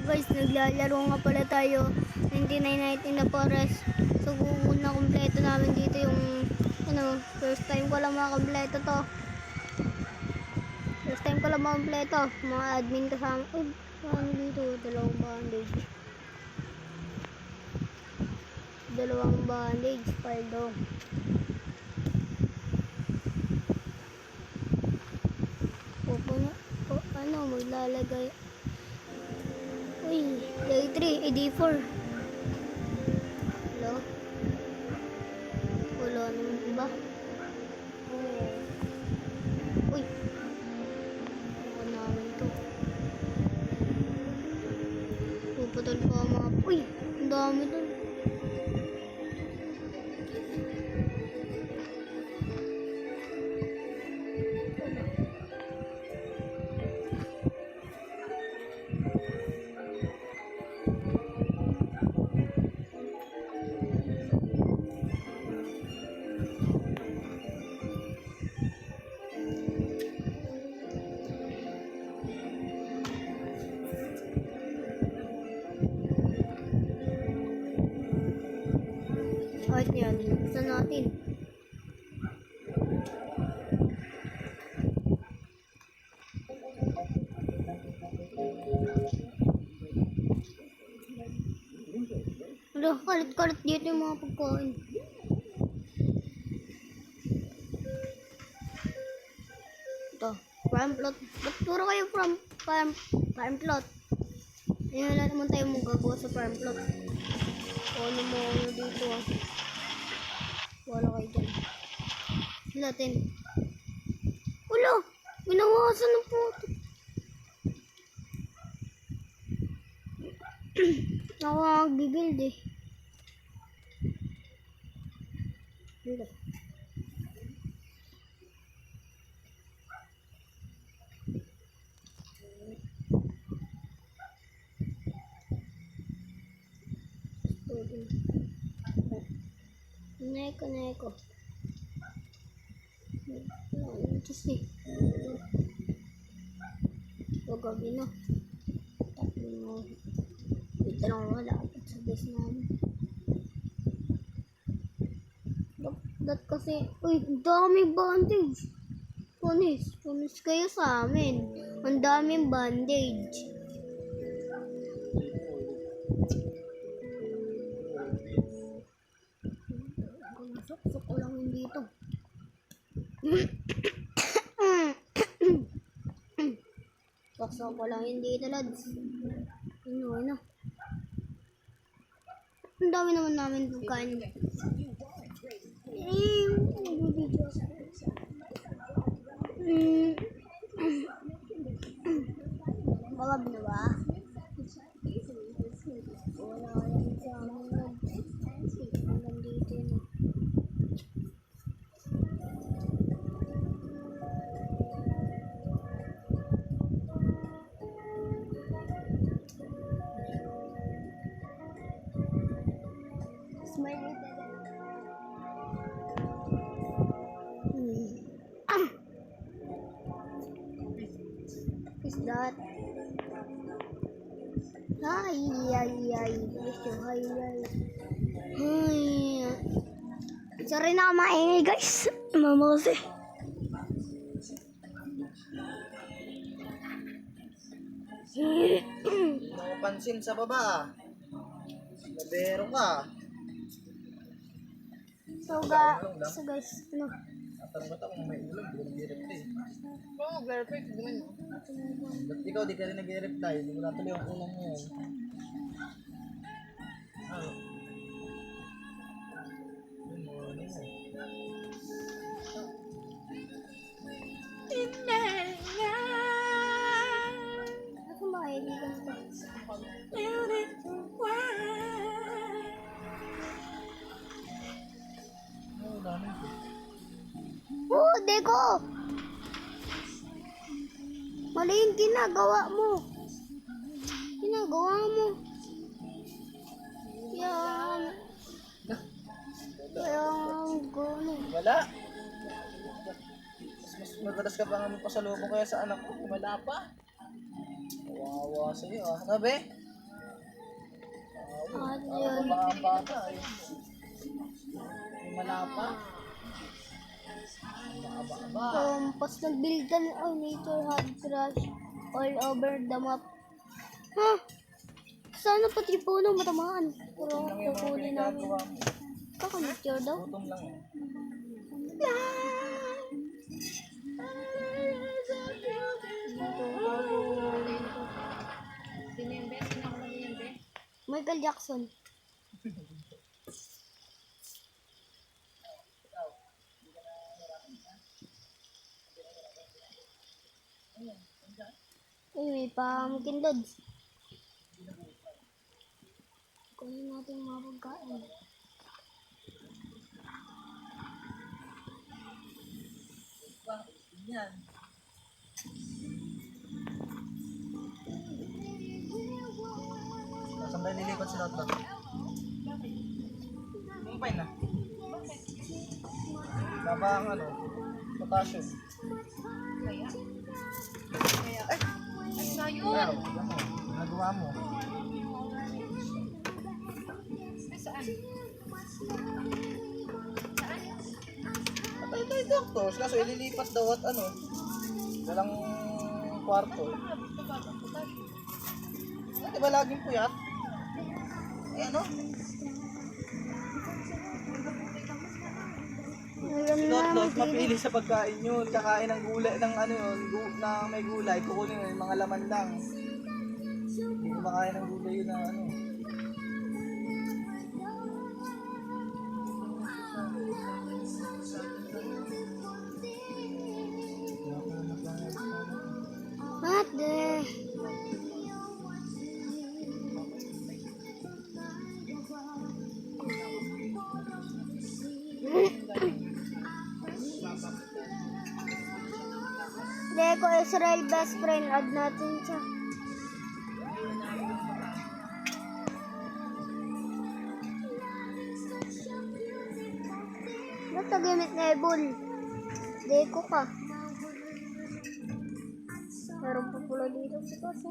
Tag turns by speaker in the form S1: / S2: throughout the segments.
S1: Guys, naglalaro nga pala tayo 9919 na Forest. So na kompleto namin dito yung first time ko lang makakompleto to. First time ko lang makakompleto. Mga admin kasama. Uy, ano dito? Dalawang bandage. Paldo. Maglalagay. Uy, day 3, day 4. Hello? Wala naman iba. Uy. Ano namin to? Puputol pa mga... Uy, ang dami to. Kahit yan, buksan natin. Wala, kalit-kalit dito yung mga pagkain. Ito, farm plot. Ba't puro kayo farm plot? Ayun, wala naman tayo magagawa sa farm plot. Ano mo dito ah. Wala kayo dyan. Natin. Wala! Binawasan ng puto. Ako mag-build eh. Dito. Neko. Ito si. Huwag gabi na. Dito lang wala. Sa base namin. Dat kasi, uy, dami bandage. Punis kayo sa amin. Ang daming bandage. Sok ko lang yun dito. Sok ko lang yun dito, lads. Ano. Ang dami naman namin pagkain. Baka binawa. Wala yan sa amin, lads. Hanggang dito na. Is that? Hi. Sorry na maingay guys. Mama kasi.
S2: Napansin sa baba. Labero ka.
S1: So guys, ano?
S2: Natanong ka kung may ulam, di ka nag-reply.
S3: Oo, mag-verify, tignan mo.
S2: Ba't ikaw di ka rin nag-reply? Hindi mo natuloy ang ulam mo yan. Good morning.
S1: Ako makaibigan ko.
S2: Dami.
S1: Deko! Mali yung ginagawa mo. Yan.
S2: Wala. Mas madalas ka pa nga magpasalubong kaya sa anak ko. Wala pa. Kawawa sa'yo ah. Ano be?
S1: At yun.
S2: Baka eh. May malapa.
S1: Pas nag-buildan ang nature had crash all over the map. Ha? Sana pati puno matamaan. Pero
S2: Lang yung mga
S1: kukunin namin.
S2: pinagagawa mo.
S1: Kaka-nature daw.
S2: Gutom lang eh.
S3: Sino yung best? Sino ako lang yung best?
S1: Michael Jackson. Ay, may pumpkin loads. Kunin natin yung mga pagkain.
S2: Yan. Saan ba nilipat si Lotto? Mumpay na. Baba ang ano, potassium.
S3: Ay, na yun!
S2: Wow, yan mo. Nagawa mo.
S3: Ay, saan?
S2: Patay tayo doctors, kaso ililipat daw at ano, walang kwarto. Ah, di ba laging puyat? Eh ano?
S1: Alam
S2: Si
S1: na
S2: Lotlos,
S1: naman
S2: mapili sa pagkain yun. Kakain ng gulay, ng ano yun, na may gulay. Kukunin yun, mga laman lang. Hindi ko makain ng gulay yun na ano.
S1: Ate. Lego Israel best friend, add natin siya. Ba't nagamit na Ebol? Lego ka. Meron pa pula dito sa kasi.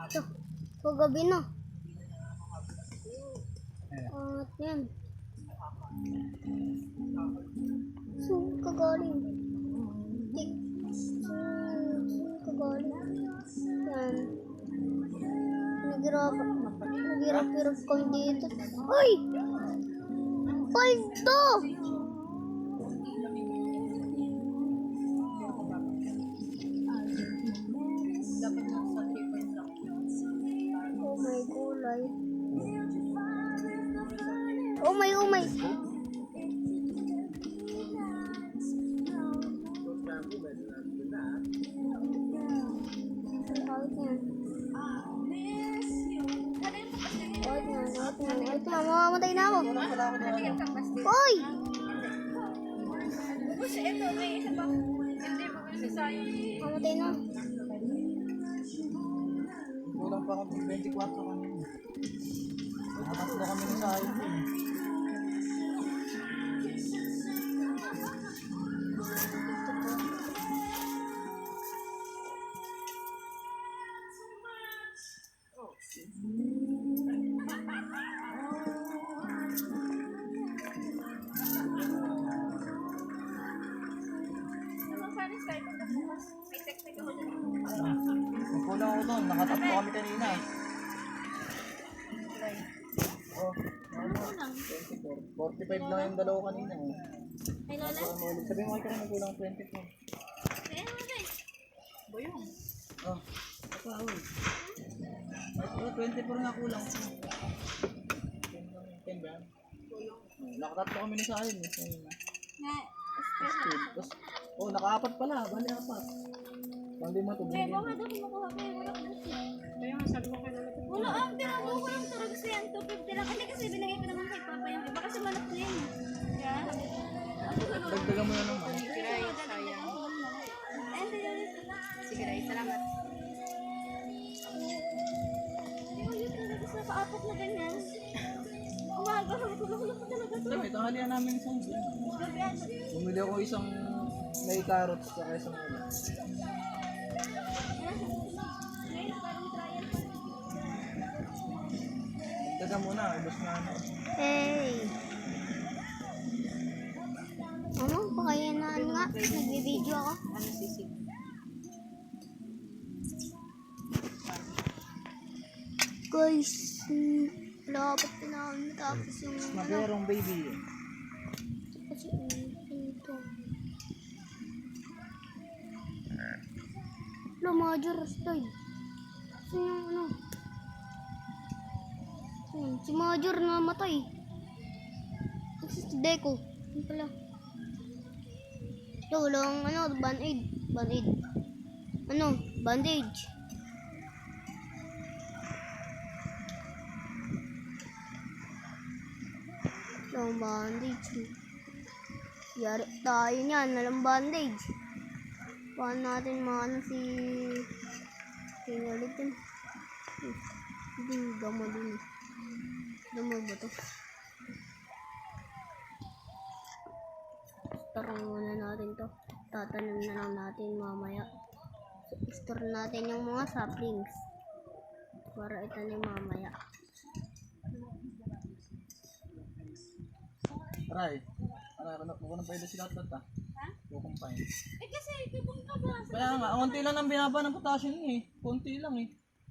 S1: Ito, kagabi na. At yan. Saan kagaling? Saan kagaling? Yan. Naghirap-hirap kami dito. Uy! Paldo! Oh my gulay. Oh my, oh my. Mamamatay na ako.
S2: Wala pala ako na ano.
S1: Hoy!
S3: Kasi ito, may isa pa. Hindi, mabilis sa sayang.
S1: Mamatay na.
S2: Kulang pa kami, 24 kami. Nakatatlo kami na sa ayun eh.
S3: Naman, Paris, kahit ito bukas. May text-text ako dyan.
S2: Kulang ako doon, nakatatlo kami kanina. Oh, ano? 24. 45 lang yung dalawa kanina. Oh.
S3: Ay, Lola?
S2: Sabi mo kayo na kulang 24.
S3: Ay, Lola. Boyong.
S2: Oh, ito ako eh. Ito, 24 nga kulang. 10 ba yan? Nakatatlo kami na sa akin eh.
S3: Nga, espresso.
S2: Tapos, oh, naka-4 pala. Bali 4. Pang 5 to.
S3: Kaya ba nga daw kumukuha kayo? Wala ko. Kaya nga sabi ko kay Lola. Wala, ang tinago ko lang talaga siya. yan, 250 lang. Hindi kasi binigay ko naman kay Papa yung iba kasi manok na yun. Kaya, ako sunod.
S2: Dagdagan mo na naman.
S3: Kiray, sayang. Hindi yun. Sige, Ray, salamat. Yun talaga sa paapak na ganyan. Umaga, hulog-hulog talaga to.
S2: Sabi, tanghalian namin isang
S3: Gabi yan.
S2: bumili ako isang may carrots at isang ano.
S3: Ngayon, parang trial pa rin.
S2: Dagdagan mo na, ubos na ano.
S1: Hey! Ano? Pakayanan nga. Nagbibideo ako.
S3: Ano sisig?
S1: Guys, lapit na namin tapos yung ano.
S2: Magayarong baby.
S1: Kasi ito. Lo, Major, stay. Kasi yung ano. Si Major namatay. Kasi si Deco. Ano pala? Lo, walang ano, band-aid. Band-aid. Ano? Bandage. Walang bandage. Yari tayo niyan, walang bandage. Paano natin maano si... ulit yun. Hindi, dama dun. Dama ba to? Tarong muna natin to. Tatanim na lang natin mamaya. Store natin yung mga saplings. Para itanim mamaya.
S2: Aray, huwag na pwede sila at ha? Kukumpain.
S3: Eh kasi, kung ka ba?
S2: Kaya nga, konti lang ang binaba ng potassium niya eh. Konti lang eh.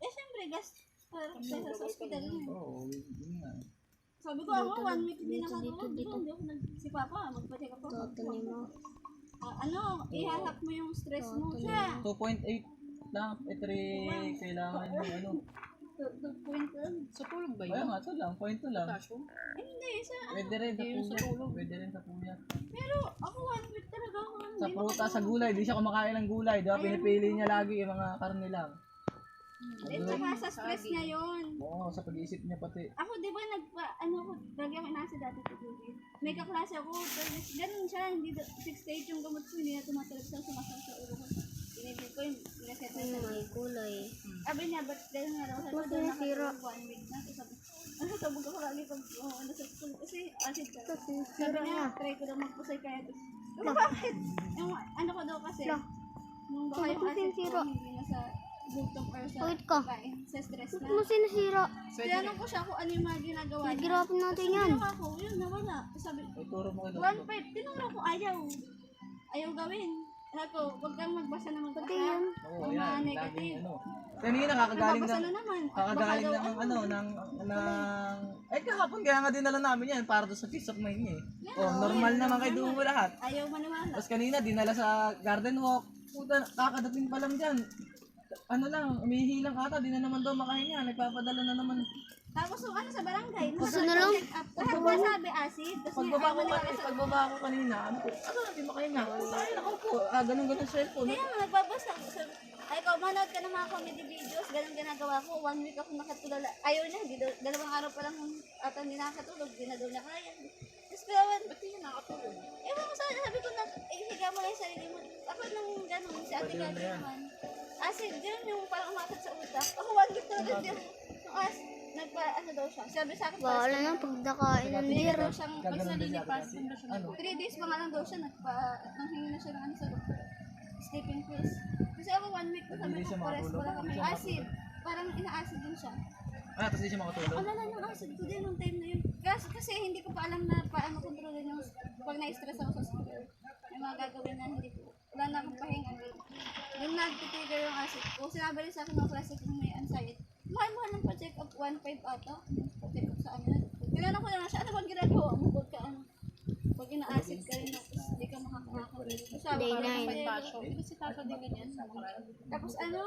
S3: Eh, syempre, gas. Para sa hospital niya.
S2: Oo, yun nga eh.
S3: Sabi ko, ako, 1 week hindi nakatulog. Di ba, hindi ako si Papa, magpa-check up ako.
S1: Tatanim mo.
S3: Ano, ihahak mo yung stress mo. Siya,
S2: 2.8 lang, 3 kailangan yung ano.
S3: 2 point lang.
S4: Sa tulog ba
S2: Kaya
S4: yun?
S2: nga, ito lang, point to lang.
S4: Potassium?
S3: Hindi,
S2: Pwede rin sa puyat. Pwede rin sa puyat.
S3: pero ako 1 week talaga ako.
S2: Sa pruta, sa gulay, di siya kumakain ng gulay. Di ba, pinipili niya lagi yung mga karne lang.
S3: Eh, tsaka sa stress niya yun.
S2: Oo, sa pag-iisip niya pati.
S3: Ako, di ba, lagi ako inasa dati sa tubig. May kaklase ako, pero ganun siya, hindi 6-8 yung gamot ko, hindi na tumatalab sa sumasal sa ulo ko. Binibig ko yung reset na
S1: Ano may kulay.
S3: Sabi niya, ba't ganun nga raw? Sabi ko,
S1: Bakit
S3: doon
S1: nasira?
S3: nakatulog 1 week na. Sabi, sabog ako lagi pag ano sa school kasi acid ka.
S1: Kasi
S3: Sabi
S1: sira
S3: niya,
S1: na.
S3: try ko daw magpusay kaya ito. Bakit? Yung ano ko daw kasi,
S1: Lah.
S3: nung baka yung
S1: Bakit
S3: acid
S1: sinisira?
S3: ko, hindi na sa gutom or sa
S1: Bakit ka?
S3: kain, sa stress
S1: Ba't
S3: na.
S1: mo sinasira?
S3: Tinanong ko siya kung ano yung mga ginagawa niya.
S1: Nagirapan natin
S3: Tapos
S1: yan.
S3: ginawa ko, yun, nawala. Sabi,
S2: Ay, turo mo kayo.
S3: 1.5, tinuro ko, ayaw. Ayaw gawin. Sabi ko, huwag kang magbasa na
S1: Pati
S3: magbasa.
S1: yan.
S2: Oo,
S3: Ang mga
S2: yan.
S3: negative.
S2: Laging ano. Kanina, kakagaling
S3: Nababasa
S2: ng...
S3: na naman.
S2: Kakagaling
S3: Baka daw,
S2: ng ano, ay kahapon kaya nga dinala namin yan para doon sa peace of mind niya eh. Oh, normal naman kay Dungo lahat.
S3: Ayaw maniwala.
S2: Tapos kanina, dinala sa garden walk. Puta, kakadating pa lang dyan. Ano lang, umihilang ata, di na naman daw makahinga. Nagpapadala na naman.
S3: Tapos yung ano sa barangay.
S1: Gusto na lang.
S3: Check up. Lahat ba sabi acid? Tapos
S2: Pagbaba ko kanina, ano ko, hindi makahinga. Ay, nakaupo. Ganun cellphone.
S3: kaya nga nagbabasa. Ay, ikaw, manood ka ng mga comedy videos. Ganun ginagawa ko. 1 week ako nakatulala. Ayaw niya. Hindi daw, 2 araw pa lang ata hindi nakatulog. Hindi na daw niya kaya. Tapos kawan. Ba't hindi nakatulog? Ewan ko sabi ko na, higa mo lang yung sarili mo. Ako nang ganun, si ate Gabi naman. Acid, ganun yung parang umatat sa utak. Ako 1 week talaga din. Yung acid, ano daw siya. Sabi sa akin,
S1: Wala na pagdakain ng
S3: hindi
S1: beer.
S3: daw siyang, pag
S2: Gaganon din
S3: nalilipas,
S2: natin. Ano?
S3: 3 days pa nga lang daw siya, nanghingi na siya ng ano sa doktor. Sleeping pills. Kasi ako 1 week ko sabi
S2: Hindi
S3: ko,
S2: siya
S3: pares
S2: makatulog.
S3: wala kami
S2: Hindi siya
S3: acid. Parang ina-acid din siya.
S2: Tapos di siya makatulog.
S3: Wala lang yung acid ko din nung time na yun. Kasi hindi ko pa alam na paano kontrolin yung pag na-stress ako sa hospital. Yung mga gagawin na hindi ko. Wala na akong pahinga. Yung nag-trigger yung acid ko. Sinabi rin sa akin ng klase kung may anxiety. Mahal ng pa-check up 1.5 ata. Pa-check up sa amin. Tinanong ko na siya, ano bang ginagawa mo? Huwag ka ano. Pag ina-acid ka rin, hindi ka makakakawin.
S1: Day 9.
S4: Kasi tata din ganyan.
S3: Tapos ano,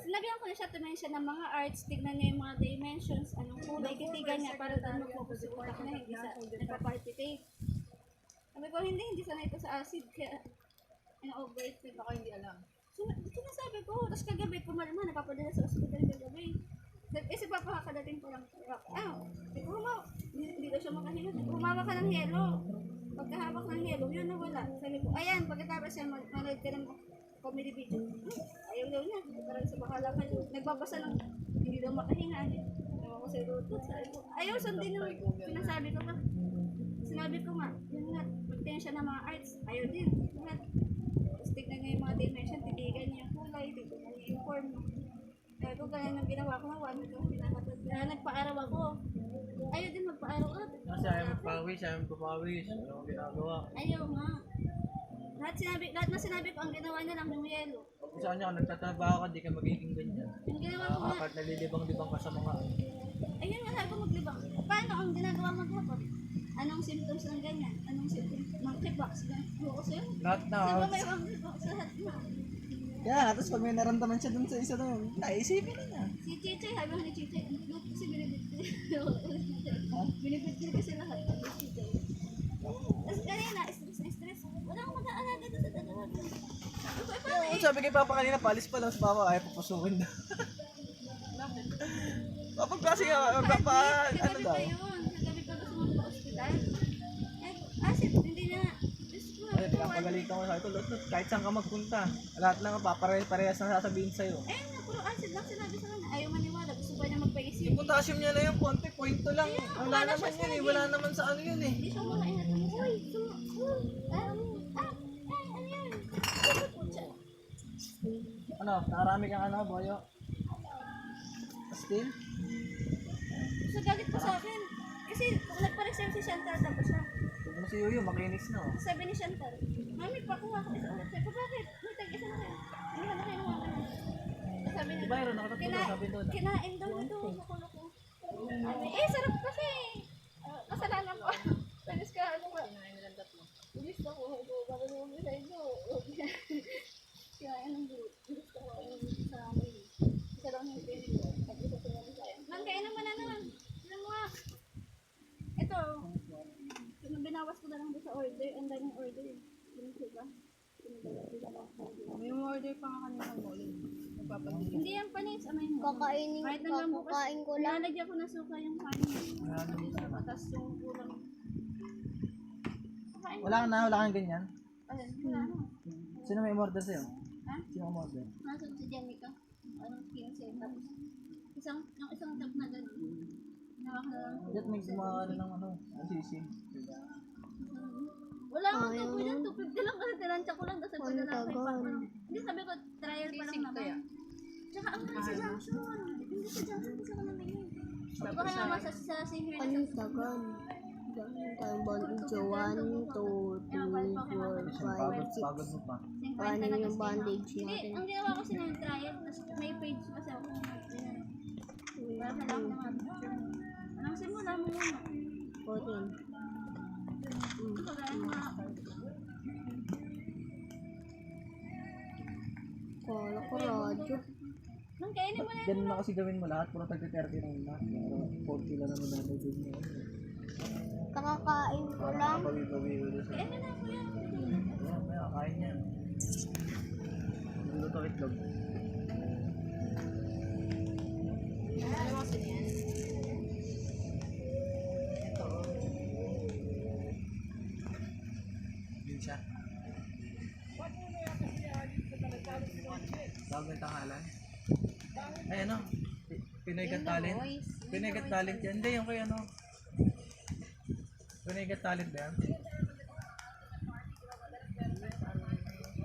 S3: sinabihan ko na siya, tumingin siya ng mga arts, tignan niya yung mga dimensions, anong kulay, titigan niya para doon mag-focus yung utak na hindi sa nagpa-palpitate. Sabi ko, hindi sanay ito sa acid, kaya ina-overate.
S4: Baka hindi alam.
S3: Sinasabi ko, tapos kagabi, pumalma, napapadala sa ospital kagabi. Kasi papakakadala kakadating ko lang. Hindi daw siya makahinga. Humawak ka ng yelo. Pagkahawak ng yelo, yun nawala. Sabi ko, ayan, pagkatapos siya manood ka ng comedy video. Ayaw daw niya. Parang sa bakala ka yun. Nagbabasa ng hindi daw makahinga. Ewan ko sa Bluetooth. Sabi ko, ayaw, sundin yung pinasabi ko ba? Sinabi ko nga, yun nga, magtingin siya ng mga arts. Ayaw din. Tapos tignan niya yung mga dimension, titigan niya yung kulay, tignan niya yung form. Sabi ko, ganyan ang ginawa ko nga, wala ko pinakatod. Nagpa-araw ako. Ayaw din magpa-araw ka.
S2: Kasi ayaw magpawis, ayaw magpapawis. Ano ang ginagawa?
S3: Ayaw nga. Lahat na sinabi ko, ang ginawa niya lang yung yelo.
S2: Kung saan niya, nagtatrabaho ka, di ka magiging ganyan.
S3: Yung ginawa ko nga,
S2: Kahit nalilibang-libang ka sa mga...
S3: ayun nga sabi ko maglibang. Paano ang ginagawa maghapon? Anong symptoms ng ganyan? Anong symptoms? Monkeypox. Oo, sa'yo.
S2: Lahat na.
S3: Di ba may monkeypox lahat na?
S2: Yeah, tapos pag may naramdaman siya dun sa isa doon, naisipin na niya.
S3: Si Chichay, sabi ko ni Chichay, look kasi binibit binibit ko kasi lahat ni Chichay. Tapos kanina, stress na stress. Wala akong mag-aalaga doon sa dalawa. Sabi ko, paano
S2: Oo, sabi kay Papa kanina, palis pa lang sa Papa, ay pupusukin na. Kapag kasi ano daw?
S3: Kagabi pa yun. Kagabi pa gusto mo sa ospital. Hindi na. Diyos ko,
S2: Ay, pinapagalitan ko sa ito, Lot, kahit saan ka magpunta. Lahat lang parehas na sasabihin sa'yo.
S3: ayun nga, puro acid lang sinabi sa kanya. Ayaw maniwala. Gusto pa niya magpaisip.
S2: Yung potassium niya na yung konti, point lang. Wala naman yun eh, wala naman sa ano yun eh.
S3: Hindi siya muna inatanong sa ano yan?
S2: Ano, nakarami kang ano, boyo? Still?
S3: So galit pa sa akin. Kasi kung nagpa-reserve si Chantal tapos siya.
S2: Huwag mo si Yuyo, makinis na oh.
S3: Sabi ni Chantal, Mami, pakuha ko isa ulit. Sabi ko, bakit? May tag-isa na kayo. Hindi na kayo mga kayo. Sabi niya,
S2: Diba, Aaron, nakatatlo sabi doon.
S3: kinain daw ito. Loko-loko. Sarap kasi. Kasalanan ko. Tanis ka, ano ba? Bilis ako. Bakit mo sa inyo? Kinain ng bulit. Bilis ako. Sa amin. Isa lang yung pinili ko. Pag-isa sa mga sa'yo. Man, kain naman na naman. Sino mo nga? Ito. Binawas ko na lang doon sa order. Ang daming order. Ganun siya.
S4: May order pa nga kanina mo. Nagpapadili.
S3: Hindi yan panis. Amay mo.
S1: Kakainin
S3: Kahit hanggang bukas.
S1: kakain ko lang.
S3: Lalagyan ko na suka yung kanin. Tapos yung kulang. Kain.
S2: Wala kang ganyan.
S3: Ayun, wala na.
S2: Sino may order sa'yo?
S3: Ha?
S2: Sino ang order?
S3: Nasaan si Janica? Anong 15? Tapos yung isang tap na gano'n. Nawak na lang.
S2: Diyan may gumawa ng ano, sisi.
S3: Wala akong tupo dyan. 250 lang kasi tinansya ko lang. Tapos sabi ko na lang kay Papa. Hindi sabi ko, trial pa lang
S4: Sisig kaya?
S3: naman. Tsaka ang mahal sa Junction. Hindi sa Junction kasi ako namili. Baka nga masa sa senior na
S1: Anong tagan? Tayong bandage. 1, 2, 3, 4, 5, 6.
S2: Pagod mo pa.
S1: Paano yung bandage
S3: Hindi,
S1: natin?
S3: ang ginawa ko sinang trial. Tapos may page kasi ako. Para sa lang naman. Anong simula mo muna?
S1: 14.
S3: Kagaya mga
S1: Kala ko radyo.
S3: nang kainin mo na
S2: Ganun na kasi gawin mo lahat, puro tagka-30 na yun lahat. Pero 40 lang naman natin din mo.
S1: Kakakain ko lang.
S2: Pawi-pawi ulit siya.
S3: kainin na ako yan.
S2: Ayan, kaya kain niya. Luto itlog.
S4: Ano kasi yan?
S2: Ito. Yun siya. Bagong tangalan. Ay ano? Pinoy Got Talent. Pinoy Got Talent yan. Hindi, yung kay ano. Pinoy Got Talent ba yan?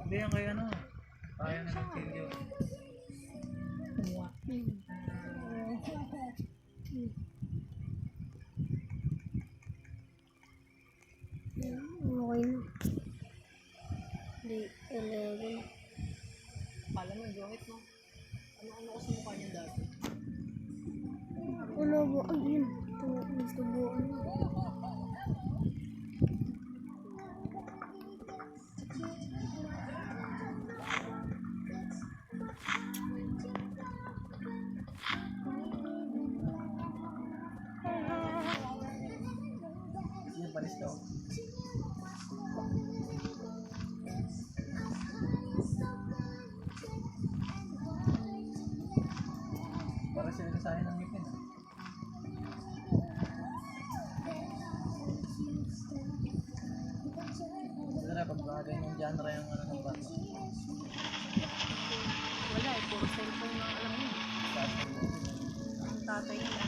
S2: Hindi, yung kay ano. Kaya na nag-video.
S1: Okay na. Day 11.
S4: Pala mo, jongit mo. Ano ko sa mukha niya dati?
S1: Wala ba? Ayun. Nagtubuan na.
S2: Yung panis daw. Para sila sa akin ng ngipin. Mga ganyang genre yung ano ng bata.
S4: Wala eh, puro cellphone lang alam niya.
S2: Kasi,
S4: Ang tatay niya,